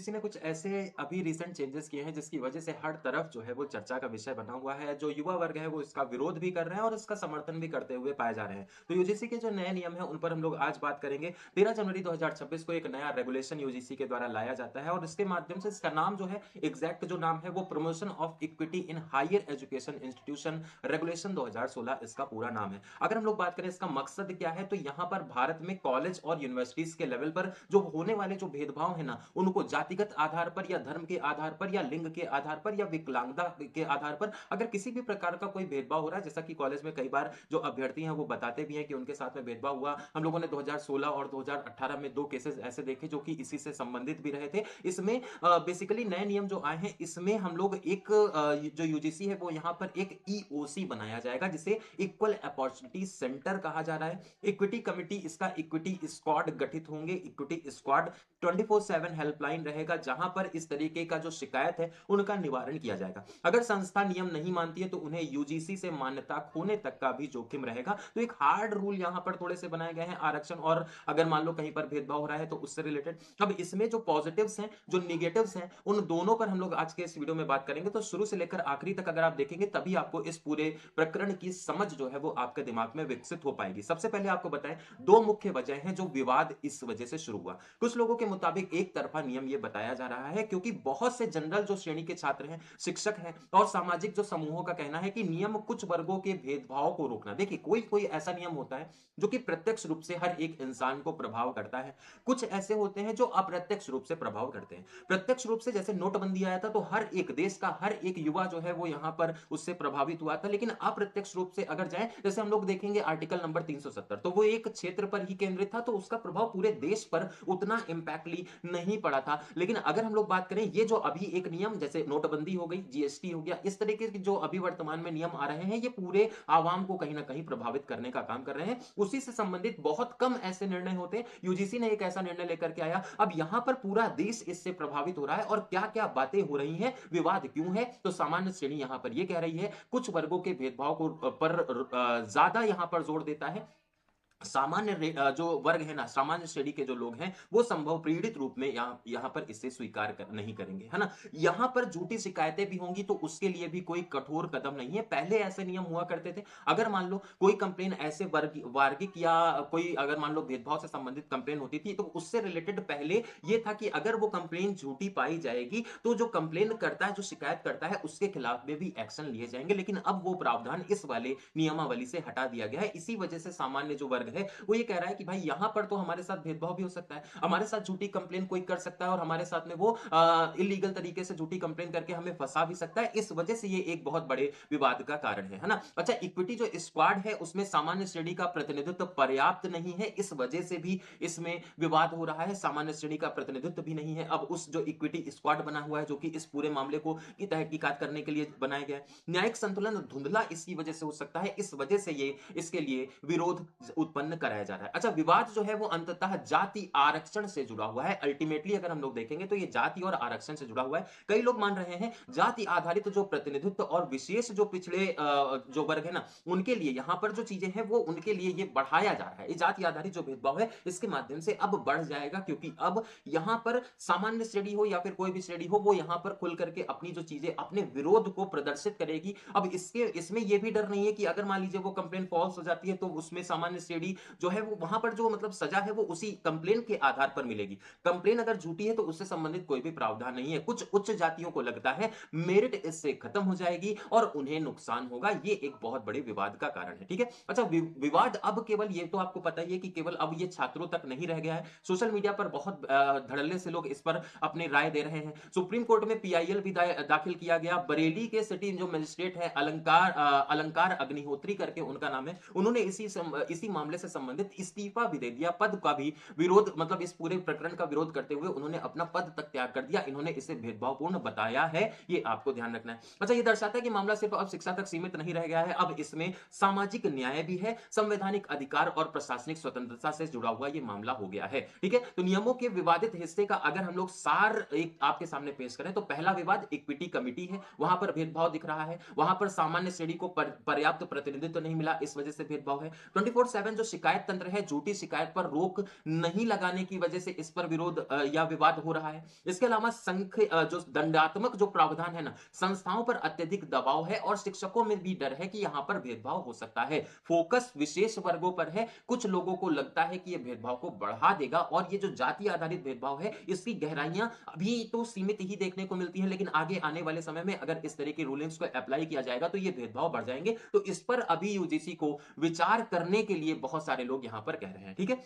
UGC ने कुछ ऐसे अभी रिसेंट चेंजेस किए हैं जिसकी वजह से हर तरफ जो है वो चर्चा का विषय बना हुआ है। जो युवा वर्ग है वो इसका विरोध भी कर रहे हैं और इसका समर्थन भी करते हुए पाए जा रहे हैं। तो यूजीसी के जो नए नियम है उन पर हम लोग आज बात करेंगे। 13 जनवरी 2026 को एक नया रेगुलेशन यूजीसी के द्वारा लाया जाता है और इसके माध्यम से इसका नाम जो है एग्जैक्ट जो नाम है वो promotion of equity in higher education institution regulation 2016 इसका पूरा नाम है। अगर हम लोग बात करें इसका मकसद क्या है तो यहाँ पर भारत में कॉलेज और यूनिवर्सिटीज के लेवल पर जो होने वाले जो भेदभाव है ना उनको जातिगत आधार पर या धर्म के आधार पर या लिंग के आधार पर या विकलांगता के आधार पर अगर किसी भी प्रकार का कोई भेदभाव हो रहा है, जैसा कि कॉलेज में कई बार जो अभ्यर्थी हैं वो बताते भी हैं कि उनके साथ में भेदभाव हुआ। हम लोगों ने 2016 और 2018 में दो केसेस ऐसे देखे जो कि इसी से संबंधित भी रहे थे। इसमें बेसिकली नए नियम जो आए हैं इसमें हम लोग एक जो यूजीसी है वो यहाँ पर एक ईओसी बनाया जाएगा जिसे इक्वल अपॉर्चुनिटी सेंटर कहा जा रहा है। इक्विटी कमिटी इसका इक्विटी स्क्वाड गठित होंगे। इक्विटी स्क्वाड 24/7 हेल्पलाइन रहेगा जहां पर इस तरीके का जो शिकायत है उनका निवारण किया जाएगा। अगर संस्था नियम नहीं मानती है तो उन्हें यूजीसी से मान्यता खोने तक का भी जोखिम रहेगा। तो एक हार्ड रूल यहां पर थोड़े से बनाए गए हैं आरक्षण और अगर मान लो कहीं पर भेदभाव हो रहा है तो उससे रिलेटेड। अब इसमें जो पॉजिटिव्स हैं जो निगेटिव्स हैं उन दोनों पर हम लोग आज के इस वीडियो में बात करेंगे। तो शुरू से लेकर आखिरी तक अगर आप देखेंगे तभी आपको इस पूरे प्रकरण की समझ जो है वो आपके दिमाग में विकसित हो पाएगी। सबसे पहले आपको बताएं दो मुख्य वजह हैं जो विवाद इस वजह से शुरू हुआ। कुछ लोगों के मुताबिक एक तरफा नियम यह बताया जा रहा है क्योंकि बहुत से जनरल जो श्रेणी के छात्र हैं, शिक्षक हैं और सामाजिक जो समूहों का कहना है कि नियम कुछ वर्गों के भेदभाव को रोकना। देखिए कोई कोई ऐसा नियम होता है जो कि प्रत्यक्ष रूप से हर एक इंसान को प्रभाव करता है। कुछ ऐसे होते हैं जो अप्रत्यक्ष रूप से प्रभाव करते हैं। प्रत्यक्ष रूप से जैसे नोटबंदी आया था तो हर एक देश का हर एक युवा जो है वो यहां पर उससे प्रभावित हुआ था। लेकिन अप्रत्यक्ष रूप से अगर जाए जैसे हम लोग देखेंगे आर्टिकल नंबर 370 तो वो एक क्षेत्र पर ही केंद्रित था तो उसका प्रभाव पूरे देश पर उतना इंपैक्टली नहीं पड़ा था। लेकिन अगर हम लोग बात करें ये जो अभी एक नियम जैसे नोटबंदी हो गई, जीएसटी हो गया, इस तरीके के जो अभी वर्तमान में नियम आ रहे हैं ये पूरे आवाम को कहीं ना कहीं प्रभावित करने का काम कर रहे हैं। उसी से संबंधित बहुत कम ऐसे निर्णय होते हैं। यूजीसी ने एक ऐसा निर्णय लेकर के आया। अब यहां पर पूरा देश इससे प्रभावित हो रहा है और क्या क्या बातें हो रही हैं, विवाद क्यों है, तो सामान्य श्रेणी यहां पर यह कह रही है कुछ वर्गों के भेदभाव को पर ज्यादा यहां पर जोर देता है। जो वर्ग है ना, सामान्य श्रेणी के जो लोग हैं वो संभव पीड़ित रूप में यहां पर इसे नहीं करेंगे, है ना। यहां पर झूठी शिकायतें भी होंगी तो उसके लिए भी कोई कठोर कदम नहीं है। पहले ऐसे नियम हुआ करते थे। अगर मान लो कोई कंप्लेन ऐसे वार्गिक या कोई अगर मान लो भेदभाव से संबंधित कंप्लेन होती थी तो उससे रिलेटेड पहले ये था कि अगर वो कंप्लेन झूठी पाई जाएगी तो जो कंप्लेन करता है, जो शिकायत करता है, उसके खिलाफ में भी एक्शन लिए जाएंगे। लेकिन अब वो प्रावधान इस वाले नियमावली से हटा दिया गया है। इसी वजह से सामान्य जो वर्ग है वो ये कह रहा है कि भाई यहां पर तो हमारे साथ भेदभाव भी हो सकता है, हमारे साथ झूठी कंप्लेन कोई कर सकता है और हमारे साथ में वो इलीगल तरीके से झूठी कंप्लेन करके हमें फंसा भी सकता है। इस वजह से ये एक बहुत बड़े विवाद का कारण है ना। अच्छा, इक्विटी जो स्क्वाड है उसमें सामान्य श्रेणी का प्रतिनिधित्व पर्याप्त नहीं है, इस वजह से भी इसमें विवाद हो रहा है। सामान्य श्रेणी का प्रतिनिधित्व भी नहीं है। अब उस जो इक्विटी स्क्वाड बना हुआ है जो कि इस पूरे मामले को की तहकीकात करने के लिए बनाया गया है, न्यायिक संतुलन धुंधला इसकी वजह से हो सकता है। इस वजह से ये इसके लिए विरोध उत्पन्न कराया जा रहा है। अच्छा, विवाद जो है वो अंततः जाति आरक्षण से जुड़ा हुआ है। अल्टीमेटली अगर हम लोग देखेंगे तो ये जाति और आरक्षण से जुड़ा हुआ है। कई लोग मान रहे हैं जाति आधारित जो प्रतिनिधित्व और विशेष जो पिछड़े जो वर्ग है ना उनके लिए यहां पर जो चीजें हैं वो उनके लिए ये बढ़ाया जा रहा है। ये जाति आधारित जो भेदभाव है इसके माध्यम से अब बढ़ जाएगा क्योंकि अब यहां पर सामान्य श्रेणी हो या फिर कोई भी श्रेणी हो वो यहां पर खुल करके अपनी जो चीजें अपने विरोध को प्रदर्शित करेगी। अब इसमें यह भी डर नहीं है कि अगर मान लीजिए वो कंप्लेन फॉल्स हो जाती है तो उसमें सामान्य श्रेणी जो है वो वहां पर जो मतलब सजा है वो उसी कंप्लेन के आधार पर मिलेगी। कंप्लेन अगर झूठी है तो उससे संबंधित कोई भी प्रावधान नहीं है। कुछ उच्च जातियों को लगता है मेरिट इससे खत्म हो जाएगी और उन्हें नुकसान होगा। ये एक बहुत बड़े विवाद का कारण है, ठीक है। अच्छा, विवाद अब केवल ये तो आपको पता ही है कि केवल अब ये छात्रों तक नहीं रह गया है। सोशल मीडिया पर बहुत धड़ल्ले से लोग इस पर अपनी राय दे रहे हैं। सुप्रीम कोर्ट में पीआईएल भी दाखिल किया गया। बरेली के सिटी जो मजिस्ट्रेट है अलंकार अग्निहोत्री करके उनका नाम है, उन्होंने इसी मामले से संबंधित इस्तीफा भी दे दिया। पद का भी विरोध मतलब इस पूरे प्रकरण का विरोध करते हुए उन्होंने अपना पद तक त्याग कर दिया। इन्होंने इसे भेदभावपूर्ण बताया है, ये आपको ध्यान रखना है। अच्छा, ये दर्शाता है कि मामला सिर्फ अब शिक्षा तक सीमित नहीं रह गया है, अब इसमें सामाजिक न्याय भी है, संवैधानिक अधिकार और प्रशासनिक स्वतंत्रता से जुड़ा हुआ ये मामला हो गया है, ठीक है। तो नियमों के विवादित हिस्से का अगर हम लोग सार एक आपके सामने पेश करें तो पहला विवाद इक्विटी कमिटी है, वहां पर भेदभाव दिख रहा है, वहां पर सामान्य श्रेणी को पर्याप्त प्रतिनिधित्व नहीं मिला, इस वजह से भेदभाव है। 24/7 जो जो शिकायत तंत्र है, झूठी शिकायत पर रोक नहीं लगाने की वजह से इस पर विरोध या विवाद हो रहा है। इसके अलावा जो दंडात्मक जो प्रावधान है ना, संस्थाओं पर अत्यधिक दबाव है और शिक्षकों में भी डर है कि यहां पर भेदभाव हो सकता है। फोकस विशेष वर्गों पर है। कुछ लोगों को लगता है कि यह भेदभाव को बढ़ा देगा और ये जो जाति आधारित भेदभाव है, इसकी गहराइयां अभी तो सीमित ही देखने को मिलती है, लेकिन आगे आने वाले समय में अगर इस तरह की रूलिंग्स को अप्लाई किया जाएगा तो ये भेदभाव बढ़ जाएंगे। तो इस पर अभी यूजीसी को विचार करने के लिए बहुत सारे लोग यहां पर कह रहे हैं। ठीक है,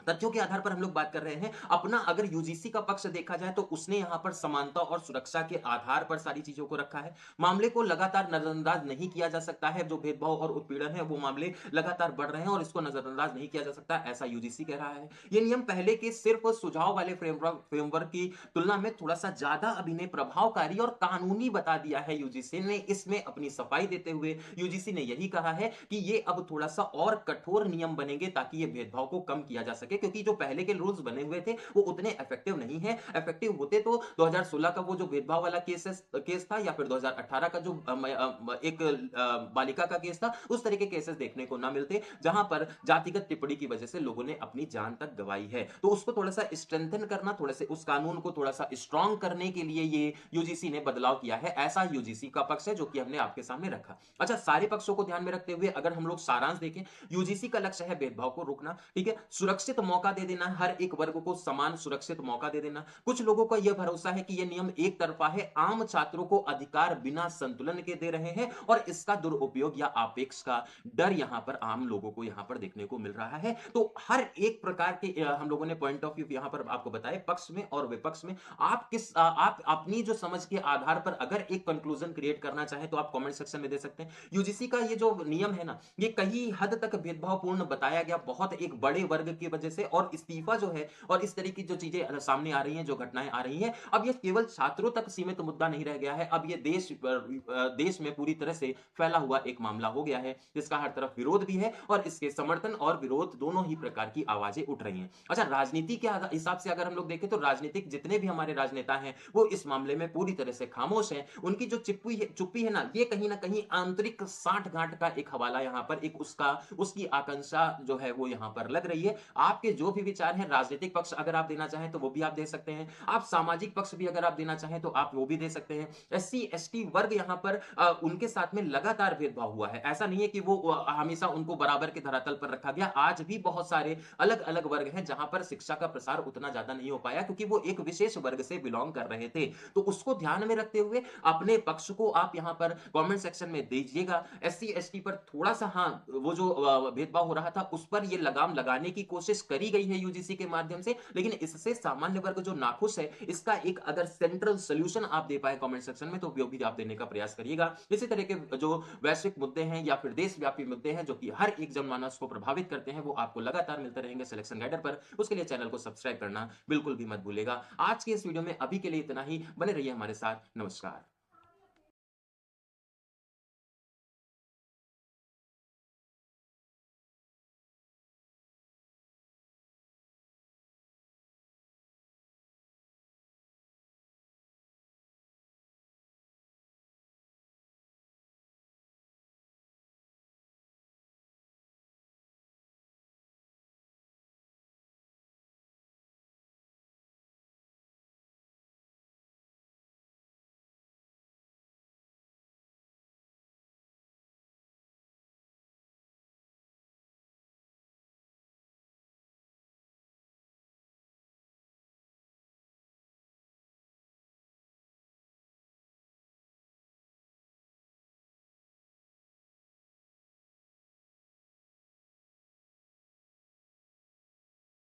तथ्यों के आधार पर हम लोग बात कर रहे हैं। अपना अगर यूजीसी का पक्ष देखा जाए तो उसने यहां पर समानता और सुरक्षा के आधार पर सारी चीजों को रखा है। मामले को लगातार नजरअंदाज नहीं किया जा सकता है। जो भेदभाव और उत्पीड़न है वो मामले लगातार बढ़ रहे हैं और इसको नजरअंदाज नहीं किया जा सकता, ऐसा यूजीसी कह रहा है। ये नियम पहले के सिर्फ सुझाव वाले फ्रेमवर्क की तुलना में थोड़ा सा ज्यादा अभिनय प्रभावकारी और कानूनी बता दिया है। यूजीसी ने इसमें अपनी सफाई देते हुए यूजीसी ने यही कहा है कि ये अब थोड़ा सा और कठोर नियम बनेंगे ताकि ये भेदभाव को कम किया जा सके, क्योंकि जो पहले के रूल्स बने हुए थे वो उतने इफेक्टिव नहीं है। इफेक्टिव होते तो 2016 का वो जो भेदभाव वाला केस था या फिर 2018 का जो एक बालिका का केस था, उस तरह के केसेस देखने को ना मिलते जहां पर जातिगत टिप्पणी की वजह से लोगों ने अपनी जान तक गंवाई है। तो उसको थोड़ा सा स्ट्रेंथन करना, थोड़ा से उस कानून को थोड़ा सा स्ट्रांग करने के लिए ये यूजीसी ने बदलाव किया है, ऐसा यूजीसी का पक्ष है जो कि हमने आपके सामने रखा। अच्छा, सारे पक्षों को ध्यान में रखते हुए अगर हम लोग सारांश देखें, यूजीसी का लक्ष्य है भेदभाव को रोकना। ठीक है, सुरक्षित मौका दे देना, हर एक वर्ग को समान सुरक्षित मौका दे देना। कुछ लोगों का यह भरोसा है कि यह नियम एक तरफा है, आम छात्रों को अधिकार बिना संतुलन के दे रहे हैं और इसका दुरुपयोग या आपेक्ष का डर यहां पर आम लोगों को यहां पर देखने को मिल रहा है। तो हर एक प्रकार के हम लोगों ने पॉइंट ऑफ व्यू यहां पर आपको बताए, पक्ष में और विपक्ष में। आप अपनी जो समझ के आधार पर अगर एक कंक्लूजन क्रिएट करना चाहें तो आप कमेंट सेक्शन में दे सकते हैं। यूजीसी का ये जो नियम है ना, ये कई हद तक भेदभावपूर्ण बताया गया, बहुत एक बड़े वर्ग की वजह से, और इस्तीफा जो है और इस तरह की जो चीजें सामने आ रही हैं, जो घटनाएं आ रही हैं, अब ये केवल छात्रों तक सीमित मुद्दा नहीं रह गया है, अब ये देश में पूरी तरह से फैला हुआ एक मामला हो गया है, जिसका हर तरफ विरोध भी है और इसके समर्थन और विरोध दोनों ही प्रकार की आवाजें उठ रही हैं। अच्छा, राजनीति के हिसाब से अगर हम लोग देखें तो राजनीतिक जितने भी हमारे राजनेता हैं वो इस मामले में पूरी तरह से खामोश हैं। उनकी जो चुप्पी है ना, ये कहीं ना कहीं आंतरिक साठ गांठ का एक हवाला यहाँ पर एक उसकी आकांक्षा जो है वो यहाँ पर लग रही है। आपके जो भी विचार हैं, राजनीतिक पक्ष अगर आप देना चाहें तो वो भी आप दे सकते हैं, आप सामाजिक पक्ष भी अगर आप देना चाहें तो आप वो भी दे सकते हैं। एससी एसटी वर्ग यहाँ पर उनके साथ में लगातार भेदभाव हुआ है, ऐसा नहीं है कि वो हमेशा उनको बराबर के धरातल पर रखा गया। आज भी बहुत सारे अलग अलग वर्ग हैं जहां पर शिक्षा का प्रसार उतना ज्यादा नहीं हो पाया क्योंकि वो एक विशेष वर्ग से बिलोंग कर रहे थे। तो उसको ध्यान में रखते हुए अपने पक्ष को आप यहां पर कमेंट सेक्शन में दीजिएगा। एससी एसटी पर थोड़ा सा, हाँ, वो जो भेदभाव हो रहा था उस पर ये लगाम लगाने की कोशिश करी गई है यूजीसी के माध्यम से, लेकिन इससे सामान्य वर्ग जो नाखुश है, इसका एक अगर सेंट्रल सॉल्यूशन आप दे पाए कमेंट सेक्शन में तो वो भी आप देने का प्रयास करिएगा। इसी तरह के जो वैश्विक मुद्दे हैं या फिर देशव्यापी मुद्दे हैं जो कि हर एक जनमानस को प्रभावित करते हैं, वो आपको लगातार मिलते रहेंगे सिलेक्शन गाइडर पर। उसके लिए चैनल को सब्सक्राइब करना बिल्कुल भी मत भूलेगा। आज के इस वीडियो में अभी के लिए इतना ही, बने रहिए हमारे साथ। नमस्कार।